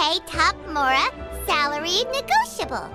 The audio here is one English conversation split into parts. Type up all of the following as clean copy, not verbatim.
pay top Mora, salary negotiable.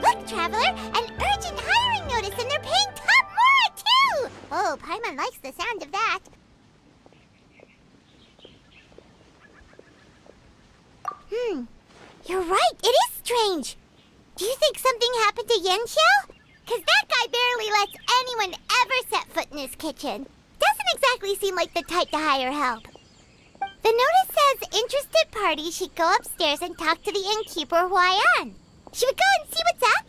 Look, Traveler, an urgent hiring notice and they're paying top Mora too! Oh, Paimon likes the sound of that. You're right, it is strange. Do you think something happened to Yenshao? Cause that guy barely lets anyone ever set foot in his kitchen. Doesn't exactly seem like the type to hire help. The notice says interested parties should go upstairs and talk to the innkeeper Huayan. Should we go and see what's up?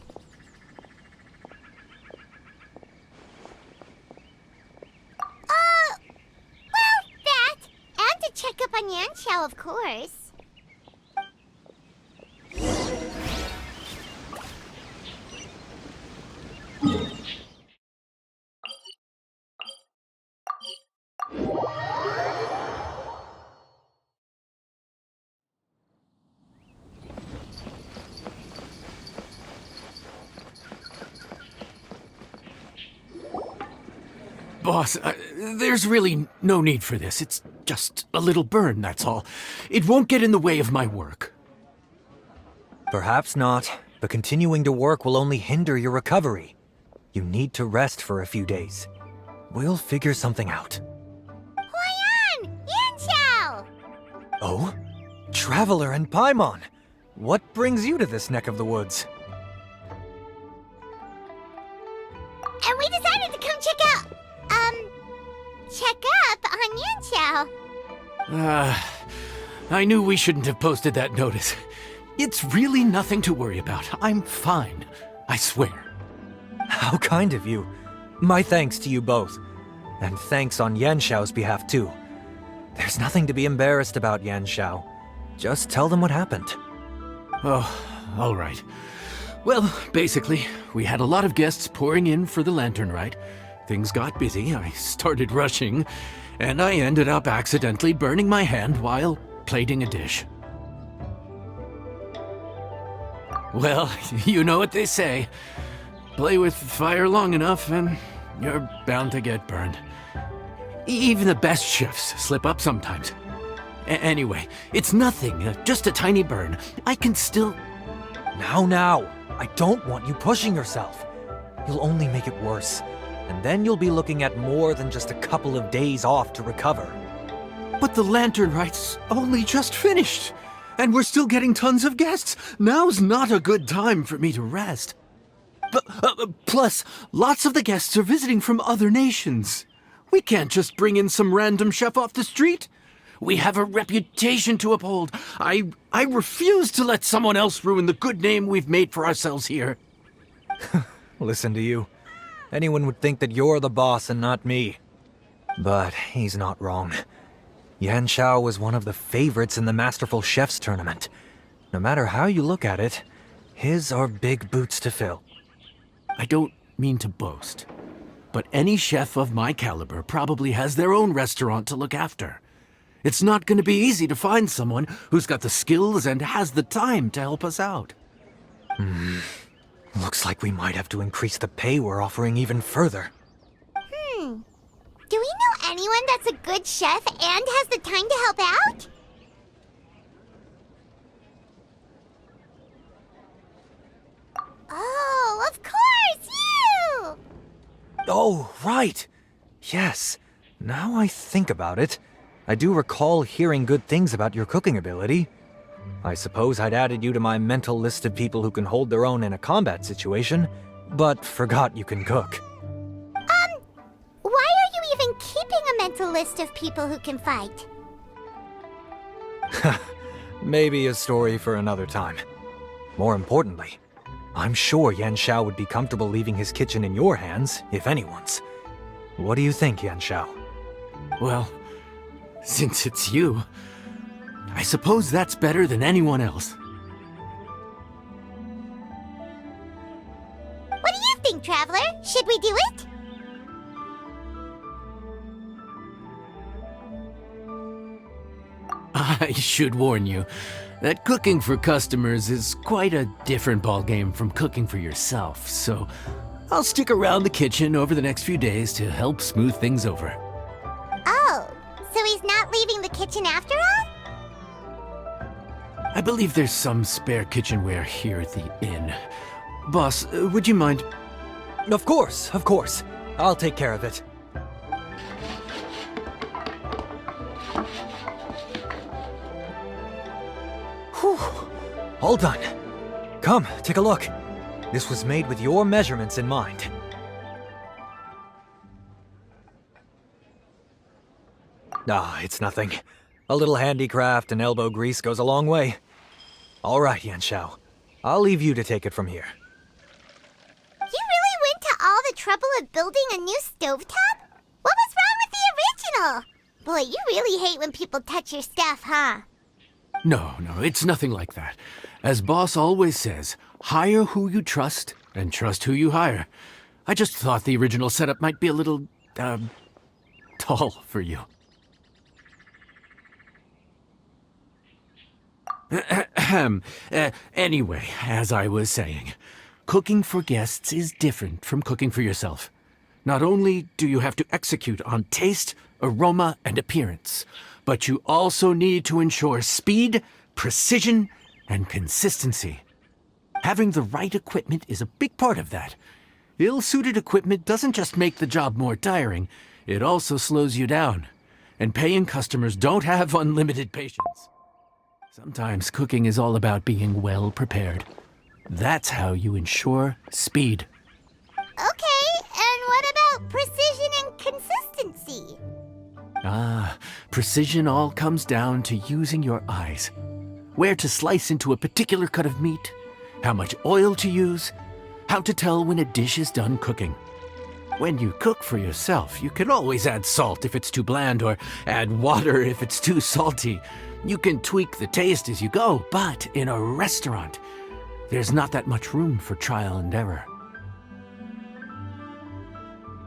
Well, that. And to check up on Yanxiao, of course. Boss, there's really no need for this. It's just a little burn, that's all. It won't get in the way of my work. Perhaps not, but continuing to work will only hinder your recovery. You need to rest for a few days. We'll figure something out. Huayan! Yanxiao! Oh? Traveler and Paimon! What brings you to this neck of the woods? And we decided to come check up on Yanxiao. I knew we shouldn't have posted that notice. It's really nothing to worry about. I'm fine. I swear. How kind of you. My thanks to you both. And thanks on Yanxiao's behalf too. There's nothing to be embarrassed about, Yanxiao. Just tell them what happened. Oh, all right. Well, basically, we had a lot of guests pouring in for the lantern rite. Things got busy, I started rushing, and I ended up accidentally burning my hand while plating a dish. Well, you know what they say. Play with fire long enough and you're bound to get burned. Even the best chefs slip up sometimes. Anyway, it's nothing, just a tiny burn. I can still... Now, I don't want you pushing yourself. You'll only make it worse. And then you'll be looking at more than just a couple of days off to recover. But the lantern rite's only just finished. And we're still getting tons of guests. Now's not a good time for me to rest. Plus, lots of the guests are visiting from other nations. We can't just bring in some random chef off the street. We have a reputation to uphold. I refuse to let someone else ruin the good name we've made for ourselves here. Listen to you. Anyone would think that you're the boss and not me. But he's not wrong. Yanxiao was one of the favorites in the Masterful Chefs tournament. No matter how you look at it, his are big boots to fill. I don't mean to boast, but any chef of my caliber probably has their own restaurant to look after. It's not going to be easy to find someone who's got the skills and has the time to help us out. Looks like we might have to increase the pay we're offering even further. Do we know anyone that's a good chef and has the time to help out? Oh, of course, you! Oh, right. Yes. Now I think about it, I do recall hearing good things about your cooking ability. I suppose I'd added you to my mental list of people who can hold their own in a combat situation, but forgot you can cook. Why are you even keeping a mental list of people who can fight? Maybe a story for another time. More importantly, I'm sure Yanxiao would be comfortable leaving his kitchen in your hands, if anyone's. What do you think, Yanxiao? Well, since it's you, I suppose that's better than anyone else. What do you think, Traveler? Should we do it? I should warn you that cooking for customers is quite a different ballgame from cooking for yourself, so I'll stick around the kitchen over the next few days to help smooth things over. Oh, so he's not leaving the kitchen after all? I believe there's some spare kitchenware here at the inn. Boss, would you mind? Of course, of course. I'll take care of it. Whew. All done. Come, take a look. This was made with your measurements in mind. Ah, it's nothing. A little handicraft and elbow grease goes a long way. All right, Yanxiao. I'll leave you to take it from here. You really went to all the trouble of building a new stovetop? What was wrong with the original? Boy, you really hate when people touch your stuff, huh? No, it's nothing like that. As Boss always says, hire who you trust and trust who you hire. I just thought the original setup might be a little, tall for you. Anyway, as I was saying, cooking for guests is different from cooking for yourself. Not only do you have to execute on taste, aroma, and appearance, but you also need to ensure speed, precision, and consistency. Having the right equipment is a big part of that. Ill-suited equipment doesn't just make the job more tiring, it also slows you down. And paying customers don't have unlimited patience. Sometimes cooking is all about being well prepared. That's how you ensure speed. Okay, and what about precision and consistency? Precision all comes down to using your eyes. Where to slice into a particular cut of meat, how much oil to use, how to tell when a dish is done cooking. When you cook for yourself, you can always add salt if it's too bland or add water if it's too salty. You can tweak the taste as you go, but in a restaurant, there's not that much room for trial and error.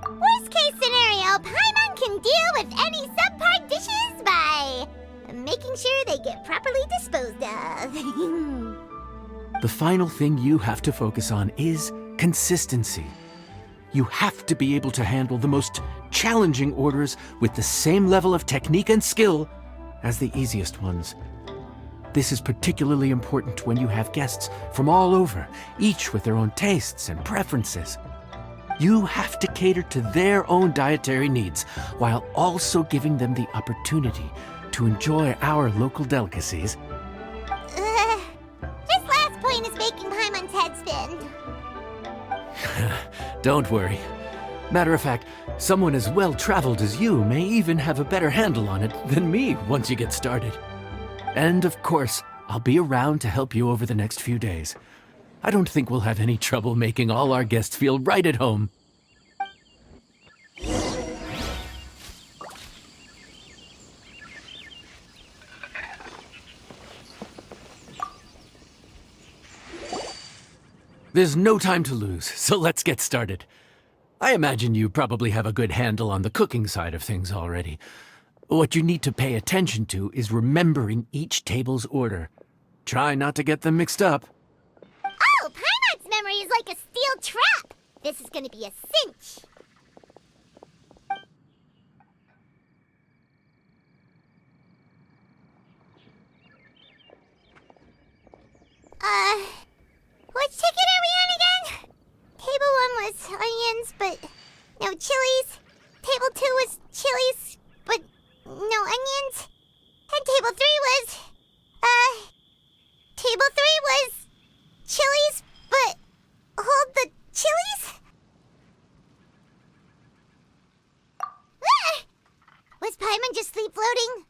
Worst case scenario, Paimon can deal with any subpar dishes by making sure they get properly disposed of. The final thing you have to focus on is consistency. You have to be able to handle the most challenging orders with the same level of technique and skill as the easiest ones. This is particularly important when you have guests from all over, each with their own tastes and preferences. You have to cater to their own dietary needs while also giving them the opportunity to enjoy our local delicacies. This last point is making Paimon's head spin. Don't worry. Matter of fact, someone as well-traveled as you may even have a better handle on it than me once you get started. And of course, I'll be around to help you over the next few days. I don't think we'll have any trouble making all our guests feel right at home. There's no time to lose, so let's get started. I imagine you probably have a good handle on the cooking side of things already. What you need to pay attention to is remembering each table's order. Try not to get them mixed up. Oh, Paimon's memory is like a steel trap. This is gonna be a cinch. Which ticket are we on again? Table 1 was onions, but no chilies. Table 2 was chilies, but no onions. And table 3 was, table 3 was chilies, but hold the chilies? Ah! Was Paimon just sleep floating?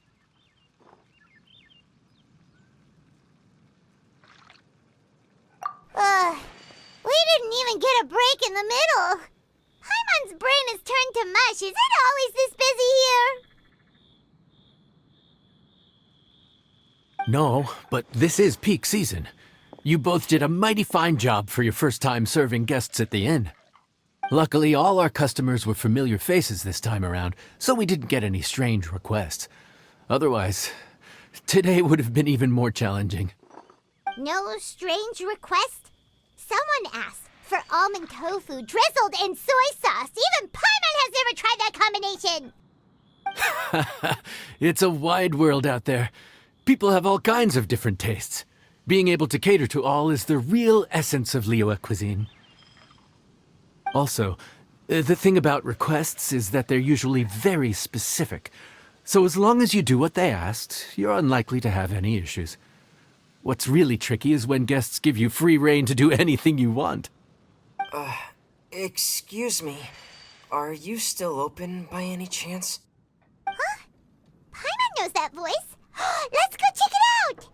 We didn't even get a break in the middle. Paimon's brain has turned to mush. Is it always this busy here? No, but this is peak season. You both did a mighty fine job for your first time serving guests at the inn. Luckily, all our customers were familiar faces this time around, so we didn't get any strange requests. Otherwise, today would have been even more challenging. No strange request? Someone asked for almond tofu drizzled in soy sauce. Even Paimon has never tried that combination. It's a wide world out there. People have all kinds of different tastes. Being able to cater to all is the real essence of Liyue cuisine. Also, the thing about requests is that they're usually very specific. So as long as you do what they asked, you're unlikely to have any issues. What's really tricky is when guests give you free rein to do anything you want. Excuse me. Are you still open by any chance? Paimon knows that voice. Let's go check it out!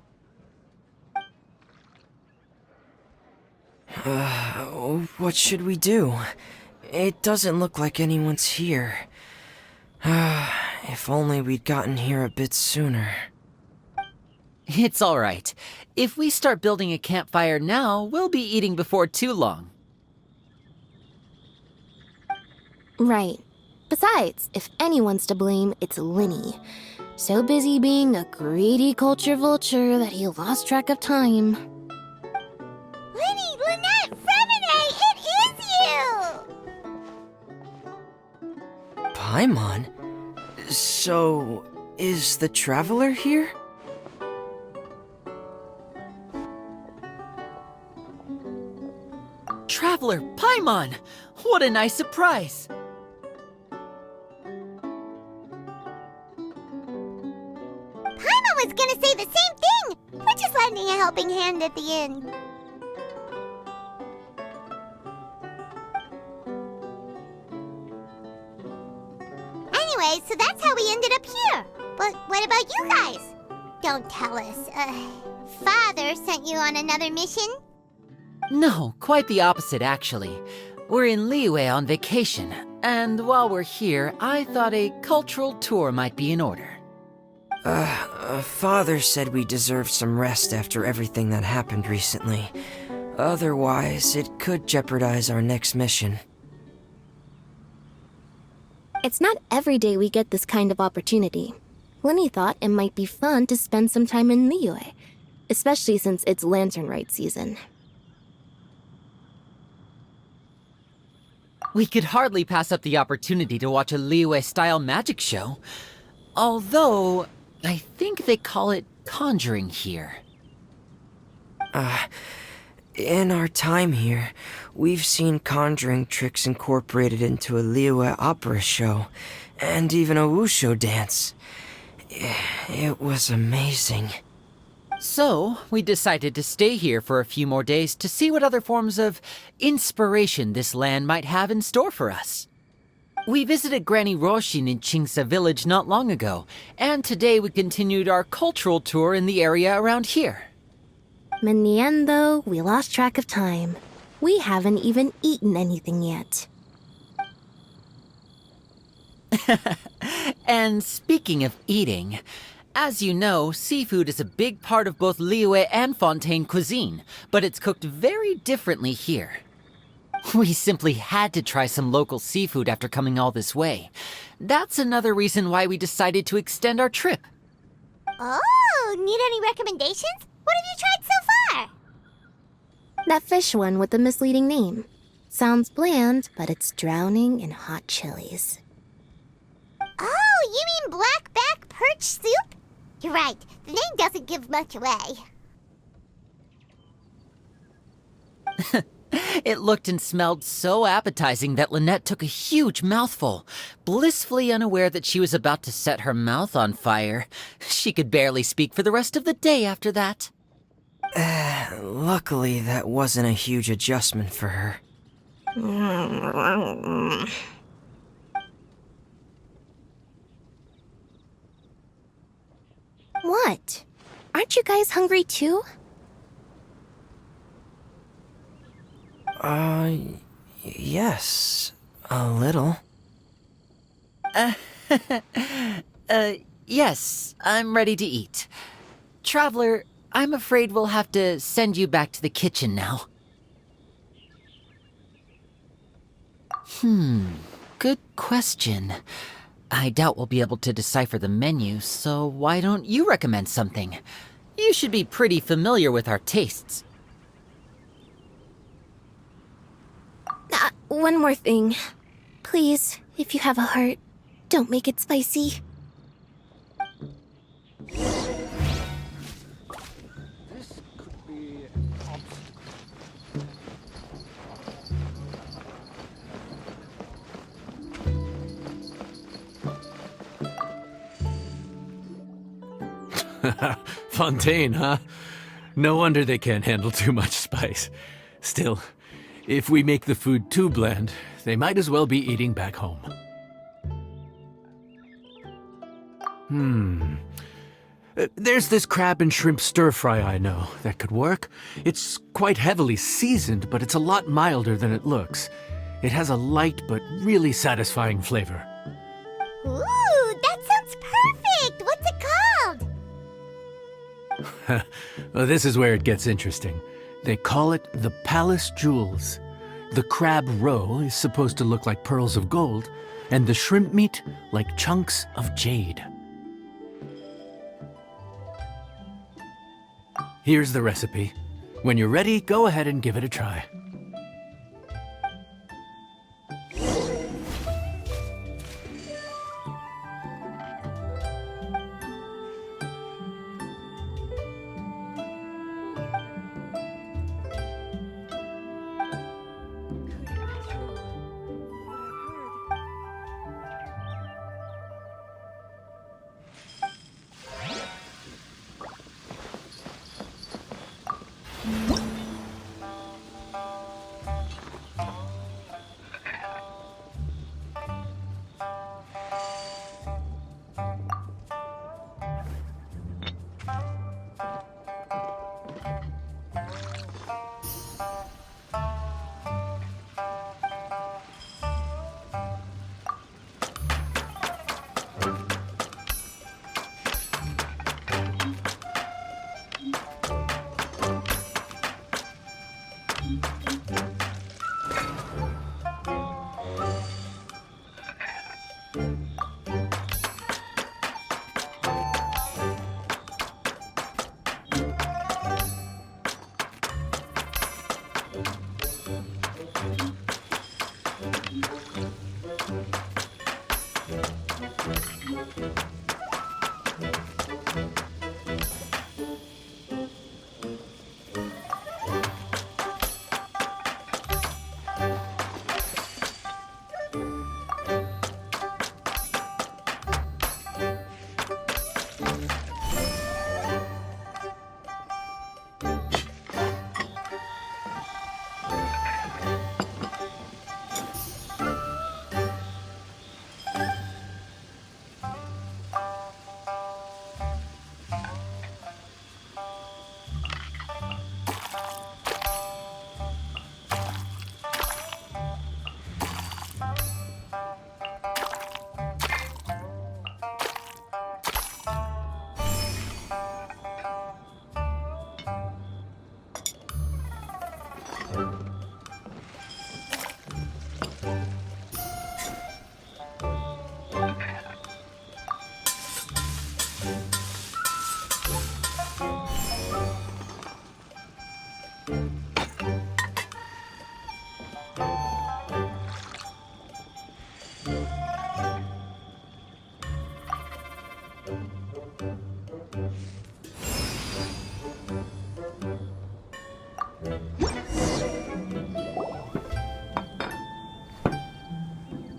What should we do? It doesn't look like anyone's here. If only we'd gotten here a bit sooner. It's all right. If we start building a campfire now, we'll be eating before too long. Right. Besides, if anyone's to blame, it's Linny. So busy being a greedy culture vulture that he lost track of time. Linny, Lynette, Fremine, it is you! Paimon? So, is the Traveler here? Traveler, Paimon! What a nice surprise! Paimon was gonna say the same thing! We're just lending a helping hand at the end. Anyway, so that's how we ended up here. But what about you guys? Don't tell us. Father sent you on another mission? No, quite the opposite, actually. We're in Liyue on vacation, and while we're here, I thought a cultural tour might be in order. Father said we deserved some rest after everything that happened recently. Otherwise, it could jeopardize our next mission. It's not every day we get this kind of opportunity. Linny thought it might be fun to spend some time in Liyue, especially since it's Lantern Rite season. We could hardly pass up the opportunity to watch a Liyue-style magic show. Although, I think they call it conjuring here. In our time here, we've seen conjuring tricks incorporated into a Liyue opera show, and even a wushu dance. It was amazing. So, we decided to stay here for a few more days to see what other forms of inspiration this land might have in store for us. We visited Granny Roshin in Qingsa village not long ago, and today we continued our cultural tour in the area around here. In the end, though, we lost track of time. We haven't even eaten anything yet. And speaking of eating, as you know, seafood is a big part of both Liyue and Fontaine cuisine, but it's cooked very differently here. We simply had to try some local seafood after coming all this way. That's another reason why we decided to extend our trip. Oh, need any recommendations? What have you tried so far? That fish one with the misleading name. Sounds bland, but it's drowning in hot chilies. Oh, you mean blackback perch soup? You're right, the name doesn't give much away. It looked and smelled so appetizing that Lynette took a huge mouthful, blissfully unaware that she was about to set her mouth on fire. She could barely speak for the rest of the day after that. Luckily, that wasn't a huge adjustment for her. What? Aren't you guys hungry too? Yes, a little. Yes, I'm ready to eat. Traveler, I'm afraid we'll have to send you back to the kitchen now. Good question. I doubt we'll be able to decipher the menu, so why don't you recommend something? You should be pretty familiar with our tastes. One more thing. Please, if you have a heart, don't make it spicy. Fontaine, huh? No wonder they can't handle too much spice. Still, if we make the food too bland, they might as well be eating back home. There's this crab and shrimp stir-fry I know that could work. It's quite heavily seasoned, but it's a lot milder than it looks. It has a light but really satisfying flavor. Ooh, that sounds perfect! What's it called? Well, this is where it gets interesting. They call it the Palace Jewels. The crab roe is supposed to look like pearls of gold, and the shrimp meat like chunks of jade. Here's the recipe. When you're ready, go ahead and give it a try.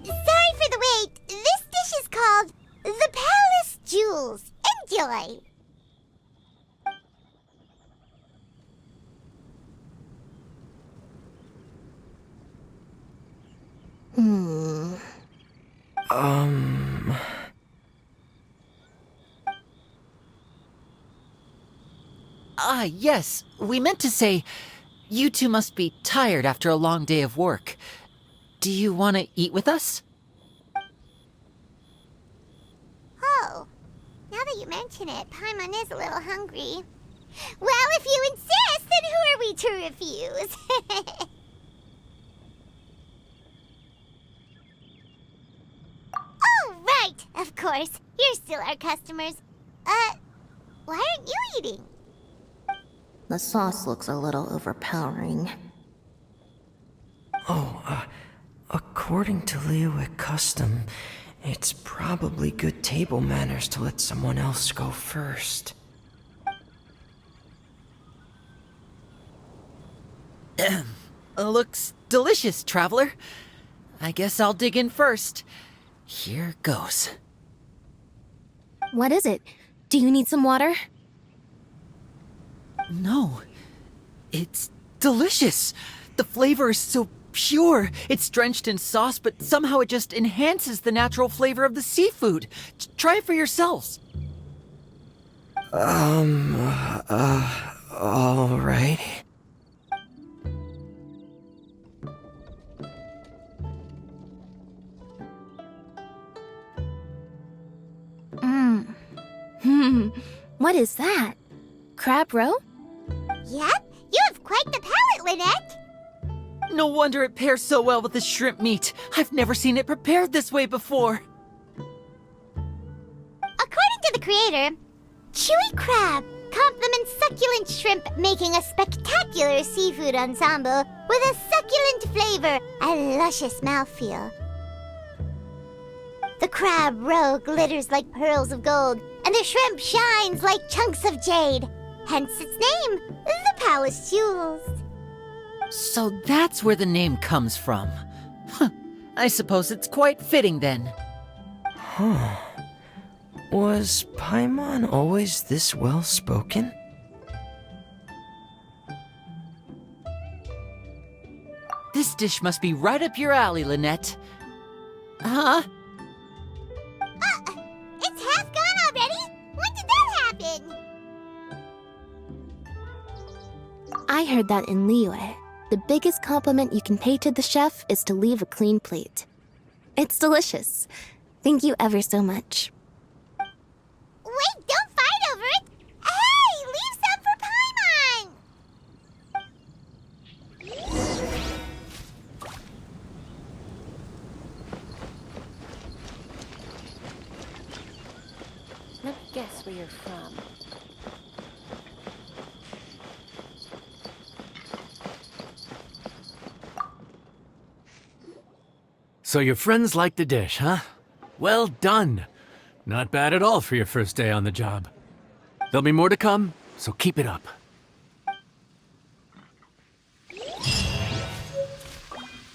Sorry for the wait. This dish is called the Palace Jewels. Enjoy! Ah, yes. We meant to say, you two must be tired after a long day of work. Do you want to eat with us? Oh, now that you mention it, Paimon is a little hungry. Well, if you insist, then who are we to refuse? Oh, right! Of course. You're still our customers. Why aren't you eating? The sauce looks a little overpowering. According to Liyue custom, it's probably good table manners to let someone else go first. Looks delicious, traveler. I guess I'll dig in first. Here goes. What is it? Do you need some water? No. It's delicious. The flavor is so pure. It's drenched in sauce, but somehow it just enhances the natural flavor of the seafood. Try it for yourselves. All right. What is that? Crab roe? Yep, you have quite the palate, Lynette. No wonder it pairs so well with the shrimp meat. I've never seen it prepared this way before. According to the creator, chewy crab complements succulent shrimp, making a spectacular seafood ensemble with a succulent flavor and luscious mouthfeel. The crab roe glitters like pearls of gold, and the shrimp shines like chunks of jade. Hence its name, the Palace Jewels. So that's where the name comes from. Huh. I suppose it's quite fitting then. Was Paimon always this well spoken? This dish must be right up your alley, Lynette. Huh? It's half gone already? When did that happen? I heard that in Liyue. The biggest compliment you can pay to the chef is to leave a clean plate. It's delicious. Thank you ever so much. Wait, don't fight over it! Hey, leave some for Paimon! Let me guess where you're from. So your friends like the dish, huh? Well done. Not bad at all for your first day on the job. There'll be more to come, so keep it up.